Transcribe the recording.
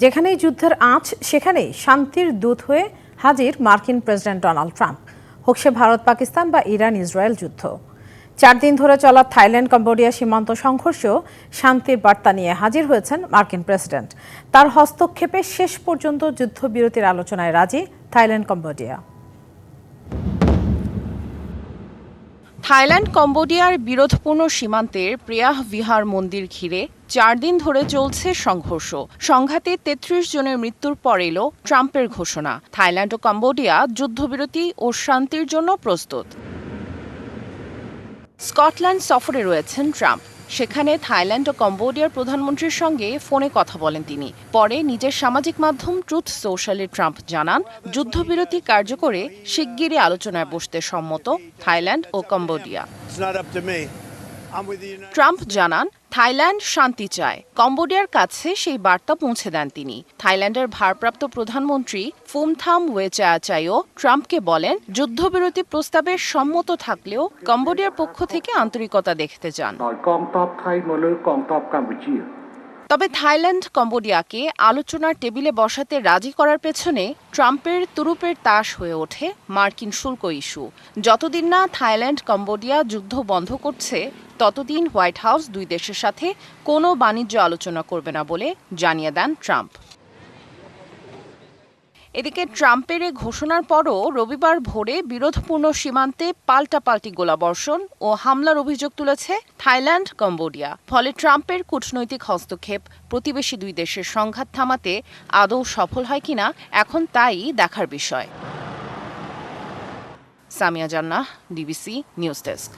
যেখানেই যুদ্ধের আঁচ সেখানেই শান্তির দূত হয়ে হাজির মার্কিন প্রেসিডেন্ট ডোনাল্ড ট্রাম্প। হোক সে ভারত পাকিস্তান বা ইরান ইসরায়েল যুদ্ধ। 4 দিন ধরে চলা থাইল্যান্ড কম্বোডিয়া সীমান্ত সংঘর্ষেও শান্তির বার্তা নিয়ে হাজির হয়েছেন মার্কিন প্রেসিডেন্ট। তার হস্তক্ষেপে শেষ পর্যন্ত যুদ্ধবিরতির আলোচনায় রাজি থাইল্যান্ড কম্বোডিয়া। থাইল্যান্ড কম্বোডিয়ার বিরোধপূর্ণ সীমান্তের প্রিয়াহ বিহার মন্দির ঘিরে 4 দিন ধরে চলছে সংঘর্ষ। সংঘাতে 33 জনের মৃত্যুর পর এলো ট্রাম্পের ঘোষণা, থাইল্যান্ড ও কম্বোডিয়া যুদ্ধবিরতি ও শান্তির জন্য প্রস্তুত। স্কটল্যান্ড সফরে রয়েছেন ট্রাম্প। সেখানে থাইল্যান্ড ও কম্বোডিয়ার প্রধানমন্ত্রীর সঙ্গে ফোনে কথা বলেন তিনি। পরে নিজের সামাজিক মাধ্যম ট্রুথ সোশ্যালে ট্রাম্প জানান, যুদ্ধবিরতি কার্যকরে শিগগিরই আলোচনায় বসতে সম্মত থাইল্যান্ড ও কম্বোডিয়া। ট্রাম্প জানান, থাইল্যান্ড শান্তি চায়। কম্বোডিয়ার কাছে সেই বার্তা পৌঁছে দেন তিনি। থাইল্যান্ডের ভারপ্রাপ্ত প্রধানমন্ত্রী ফুমথাম ওয়েচায়াচাইও ট্রাম্পকে বলেন, যুদ্ধবিরতি প্রস্তাবে সম্মত থাকলেও কম্বোডিয়ার পক্ষ থেকে আন্তরিকতা দেখতে চান। তবে থাইল্যান্ড কম্বোডিয়াকে আলোচনার টেবিলে বসাতে রাজি করার পেছনে ট্রাম্পের তুরুপের তাস হয়ে ওঠে মার্কিন শুল্ক ইস্যু। যতদিন না থাইল্যান্ড কম্বোডিয়া যুদ্ধ বন্ধ করছে, ততদিন হোয়াইট হাউস দুই দেশের সাথে কোনো বাণিজ্য আলোচনা করবে না বলে জানিয়ে দেন ট্রাম্প। এদিকে ট্রাম্পের এ ঘোষণার পরও রবিবার ভোরে বিরোধপূর্ণ সীমান্তে পাল্টাপাল্টি গোলাবর্ষণ ও হামলার অভিযোগ তুলেছে থাইল্যান্ড কম্বোডিয়া। ফলে ট্রাম্পের কূটনৈতিক হস্তক্ষেপ প্রতিবেশী দুই দেশের সংঘাত থামাতে আদৌ সফল হয় কিনা এখন তাই দেখার বিষয়। সামিয়া জান্নাহ, ডিবিসি নিউজ ডেস্ক।